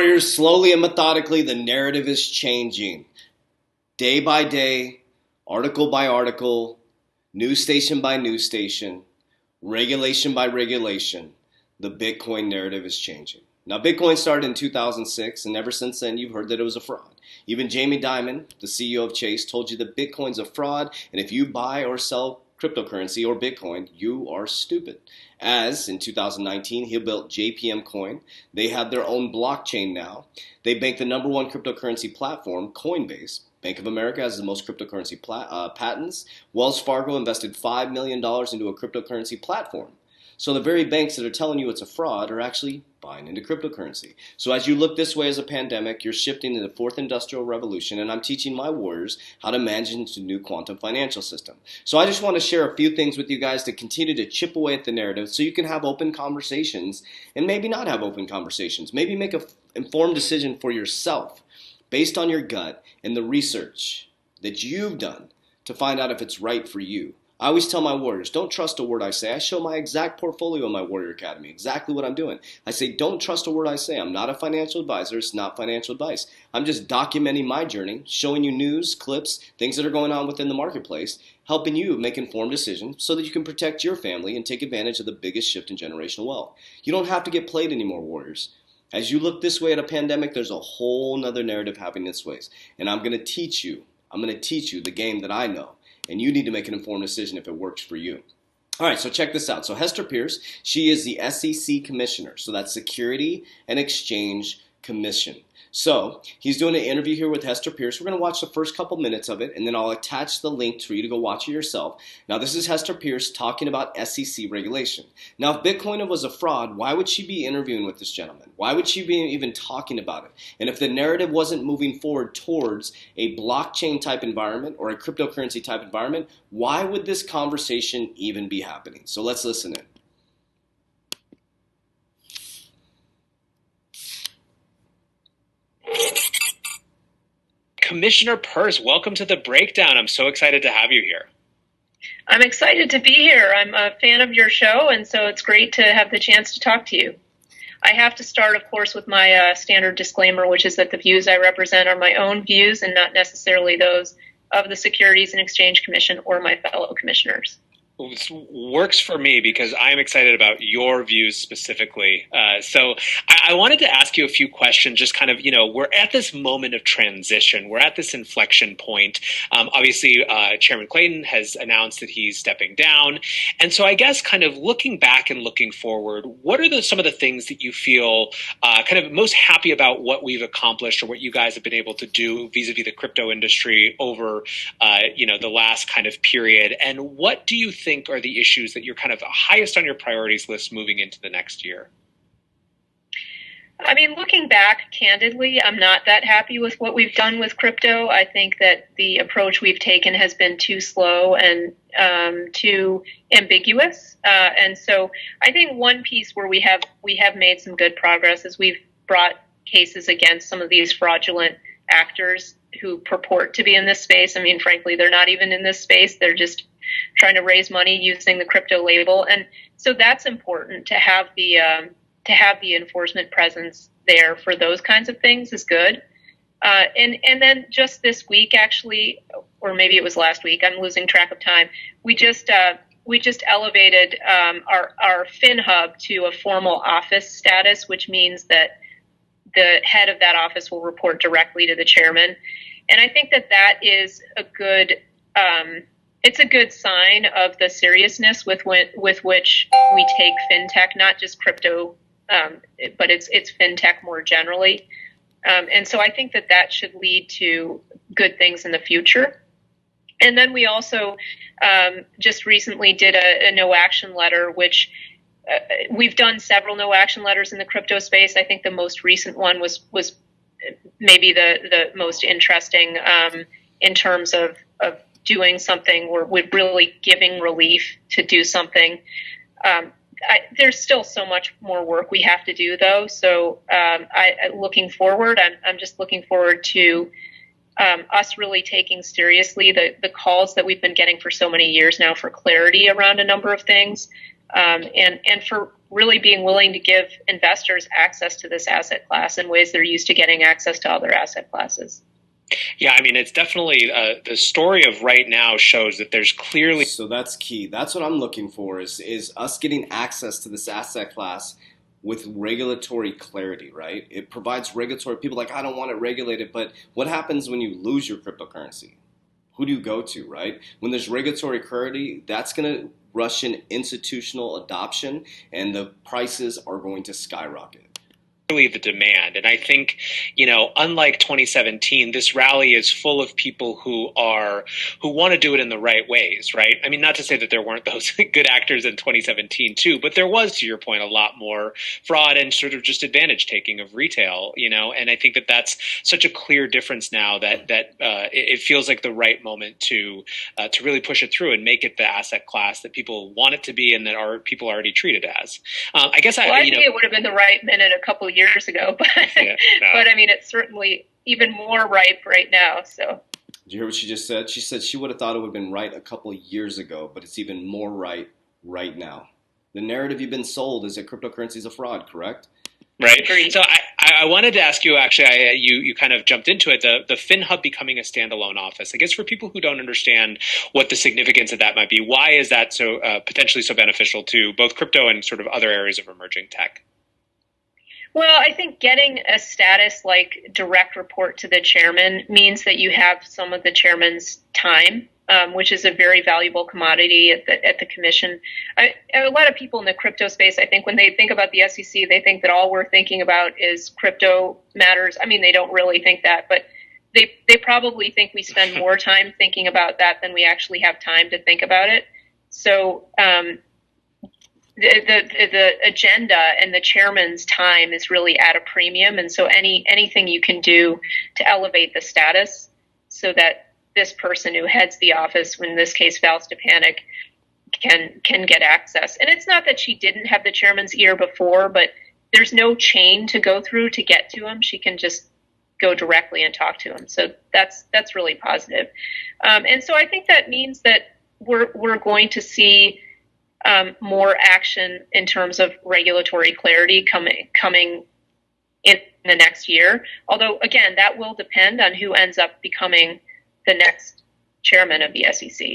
warriors, slowly and methodically, the narrative is changing. Day by day, article by article, news station by news station, regulation by regulation, the Bitcoin narrative is changing. Now, Bitcoin started in 2006, and ever since then, you've heard that it was a fraud. Even Jamie Dimon, the CEO of Chase, told you that Bitcoin's a fraud, and if you buy or sell cryptocurrency or Bitcoin, you are stupid. As in 2019, he built JPM Coin. They have their own blockchain now. They bank the number one cryptocurrency platform, Coinbase. Bank of America has the most cryptocurrency patents. Wells Fargo invested $5 million into a cryptocurrency platform. So the very banks that are telling you it's a fraud are actually buying into cryptocurrency. So as you look this way as a pandemic, you're shifting to the fourth industrial revolution, and I'm teaching my warriors how to manage into the new quantum financial system. So I just want to share a few things with you guys to continue to chip away at the narrative so you can have open conversations and maybe not have open conversations. Maybe make an informed decision for yourself based on your gut and the research that you've done to find out if it's right for you. I always tell my warriors, don't trust a word I say. I show my exact portfolio in my Warrior Academy, exactly what I'm doing. I say, don't trust a word I say. I'm not a financial advisor. It's not financial advice. I'm just documenting my journey, showing you news, clips, things that are going on within the marketplace, helping you make informed decisions so that you can protect your family and take advantage of the biggest shift in generational wealth. You don't have to get played anymore, warriors. As you look this way at a pandemic, there's a whole nother narrative happening this way. And I'm going to teach you the game that I know. And you need to make an informed decision if it works for you. All right, so check this out. So Hester Pierce, she is the SEC commissioner. So that's Security and Exchange Commission. So he's doing an interview here with Hester Pierce. We're going to watch the first couple minutes of it, and then I'll attach the link for you to go watch it yourself. Now, this is Hester Pierce talking about SEC regulation. Now, if Bitcoin was a fraud, why would she be interviewing with this gentleman? Why would she be even talking about it? And if the narrative wasn't moving forward towards a blockchain type environment or a cryptocurrency type environment, why would this conversation even be happening? So let's listen in. Commissioner Pierce, welcome to the breakdown. I'm so excited to have you here. I'm excited to be here. I'm a fan of your show, and so it's great to have the chance to talk to you. I have to start, of course, with my standard disclaimer, which is that the views I represent are my own views and not necessarily those of the Securities and Exchange Commission or my fellow commissioners. This works for me because I'm excited about your views specifically. So I wanted to ask you a few questions, just kind of, we're at this moment of transition. We're at this inflection point. Obviously, Chairman Clayton has announced that he's stepping down. And so I guess kind of looking back and looking forward, what are some of the things that you feel kind of most happy about what we've accomplished or what you guys have been able to do vis-a-vis the crypto industry over, the last kind of period? And what do you think are the issues that you're kind of highest on your priorities list moving into the next year? I mean, looking back, candidly, I'm not that happy with what we've done with crypto. I think that the approach we've taken has been too slow and too ambiguous. And so I think one piece where we have made some good progress is we've brought cases against some of these fraudulent actors who purport to be in this space. I mean, frankly, they're not even in this space. They're just trying to raise money using the crypto label. And so that's important to have the enforcement presence there for those kinds of things is good. And then just this week, actually, or maybe it was last week, I'm losing track of time. We just elevated our FinHub to a formal office status, which means that the head of that office will report directly to the chairman. And I think that is a good, it's a good sign of the seriousness with which we take fintech, not just crypto, but it's fintech more generally. And so I think that should lead to good things in the future. And then we also just recently did a no action letter, which we've done several no action letters in the crypto space. I think the most recent one was maybe the most interesting in terms of doing something or with really giving relief to do something. There's still so much more work we have to do, though. So looking forward, I'm just looking forward to us really taking seriously the calls that we've been getting for so many years now for clarity around a number of things, and for really being willing to give investors access to this asset class in ways they're used to getting access to other asset classes. Yeah, I mean, it's definitely the story of right now shows that there's clearly. So that's key. That's what I'm looking for is us getting access to this asset class with regulatory clarity, right? It provides regulatory people like, I don't want it regulated, but what happens when you lose your cryptocurrency? Who do you go to, right? When there's regulatory clarity, that's going to rush in institutional adoption and the prices are going to skyrocket. The demand. And I think, unlike 2017, this rally is full of people who want to do it in the right ways, right? I mean, not to say that there weren't those good actors in 2017 too, but there was, to your point, a lot more fraud and sort of just advantage taking of retail, and I think that that's such a clear difference now that it feels like the right moment to really push it through and make it the asset class that people want it to be and that people already treat it as. I guess I think it would have been the right minute a couple of years ago, but but I mean, it's certainly even more ripe right now. So, did you hear what she just said? She said she would have thought it would have been right a couple of years ago, but it's even more right now. The narrative you've been sold is that cryptocurrency is a fraud, correct? Right. Agreed. So I wanted to ask you, actually, you kind of jumped into it, the FinHub becoming a standalone office. I guess for people who don't understand what the significance of that might be, why is that so potentially so beneficial to both crypto and sort of other areas of emerging tech? Well, I think getting a status like direct report to the chairman means that you have some of the chairman's time, which is a very valuable commodity at the commission. A lot of people in the crypto space, I think when they think about the SEC, they think that all we're thinking about is crypto matters. I mean, they don't really think that, but they probably think we spend more time thinking about that than we actually have time to think about it. So, the agenda and the chairman's time is really at a premium, and so anything you can do to elevate the status so that this person who heads the office, in this case Val Stepanek, can get access. And it's not that she didn't have the chairman's ear before, but there's no chain to go through to get to him. She can just go directly and talk to him. So that's really positive. And so I think that means that we're going to see more action in terms of regulatory clarity coming in the next year. Although, again, that will depend on who ends up becoming the next chairman of the SEC.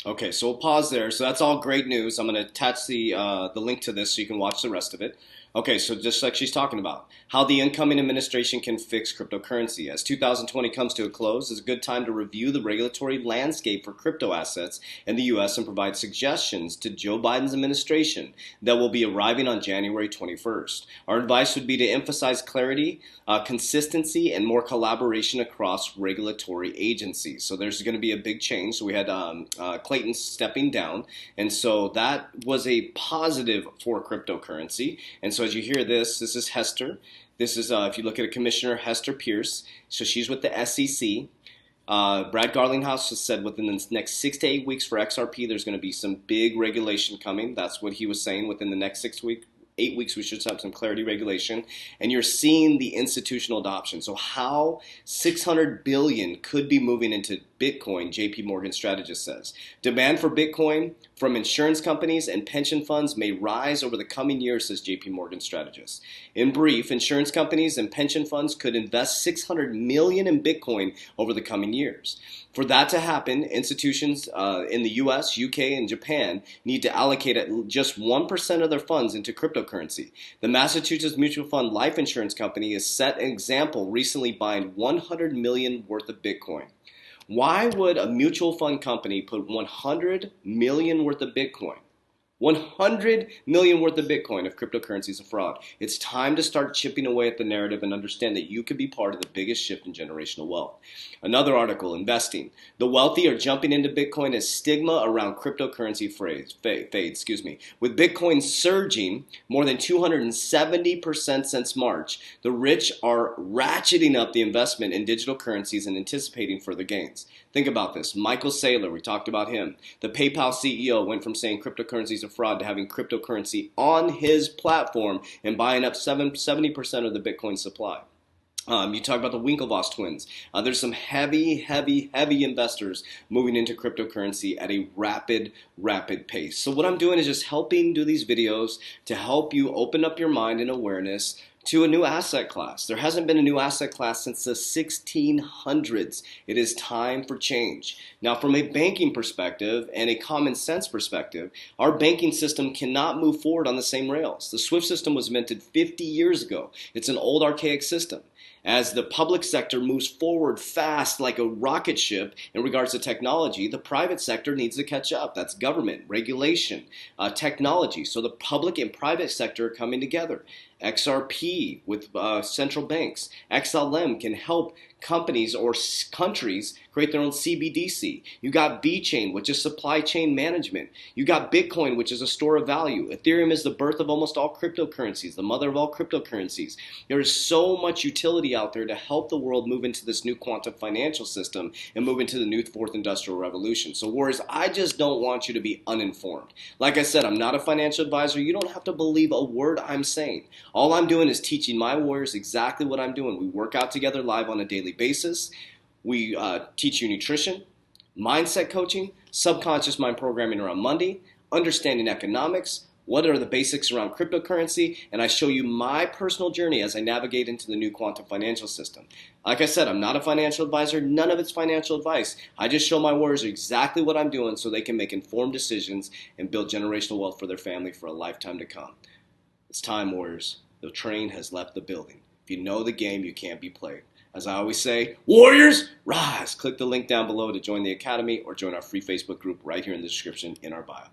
Okay, so we'll pause there. So that's all great news. I'm going to attach the link to this so you can watch the rest of it. Okay, so just like she's talking about, how the incoming administration can fix cryptocurrency. As 2020 comes to a close, it's a good time to review the regulatory landscape for crypto assets in the U.S. and provide suggestions to Joe Biden's administration that will be arriving on January 21st. Our advice would be to emphasize clarity, consistency, and more collaboration across regulatory agencies. So there's going to be a big change. So we had Clayton stepping down, and so that was a positive for cryptocurrency. And so as you hear this is Hester. This is, if you look at a commissioner, Hester Pierce. So she's with the SEC. Brad Garlinghouse has said within the next 6 to 8 weeks for XRP, there's going to be some big regulation coming. That's what he was saying. Within the next 8 weeks, we should have some clarity regulation. And you're seeing the institutional adoption. So how 600 billion could be moving into Bitcoin, JP Morgan strategist says. Demand for Bitcoin from insurance companies and pension funds may rise over the coming years, says JP Morgan strategist. In brief, insurance companies and pension funds could invest 600 million in Bitcoin over the coming years. For that to happen, institutions in the US, UK, and Japan need to allocate at just 1% of their funds into cryptocurrency. The Massachusetts Mutual Fund Life Insurance Company has set an example recently buying 100 million worth of Bitcoin. Why would a mutual fund company put 100 million worth of Bitcoin? 100 million worth of Bitcoin if cryptocurrency is a fraud. It's time to start chipping away at the narrative and understand that you could be part of the biggest shift in generational wealth. Another article, investing. The wealthy are jumping into Bitcoin as stigma around cryptocurrency fades. With Bitcoin surging more than 270% since March, the rich are ratcheting up the investment in digital currencies and anticipating further gains. Think about this. Michael Saylor, we talked about him. The PayPal CEO went from saying cryptocurrency is a fraud to having cryptocurrency on his platform and buying up 70% of the Bitcoin supply. You talk about the Winklevoss twins. There's some heavy investors moving into cryptocurrency at a rapid pace. So what I'm doing is just helping do these videos to help you open up your mind and awareness to a new asset class. There hasn't been a new asset class since the 1600s. It is time for change. Now, from a banking perspective and a common sense perspective, our banking system cannot move forward on the same rails. The SWIFT system was invented 50 years ago. It's an old archaic system. As the public sector moves forward fast like a rocket ship in regards to technology, the private sector needs to catch up. That's government, regulation, technology. So the public and private sector are coming together. XRP with central banks. XLM can help companies or countries create their own CBDC. You got VeChain, which is supply chain management. You got Bitcoin, which is a store of value. Ethereum is the birth of almost all cryptocurrencies, the mother of all cryptocurrencies. There is so much utility out there to help the world move into this new quantum financial system and move into the new fourth industrial revolution. So warriors, I just don't want you to be uninformed. Like I said, I'm not a financial advisor. You don't have to believe a word I'm saying. All I'm doing is teaching my warriors exactly what I'm doing. We work out together live on a daily basis. We teach you nutrition, mindset coaching, subconscious mind programming around money, understanding economics, what are the basics around cryptocurrency, and I show you my personal journey as I navigate into the new quantum financial system. Like I said, I'm not a financial advisor. None of it's financial advice. I just show my warriors exactly what I'm doing so they can make informed decisions and build generational wealth for their family for a lifetime to come. It's time, warriors. The train has left the building. If you know the game, you can't be played. As I always say, warriors, rise! Click the link down below to join the academy or join our free Facebook group right here in the description in our bio.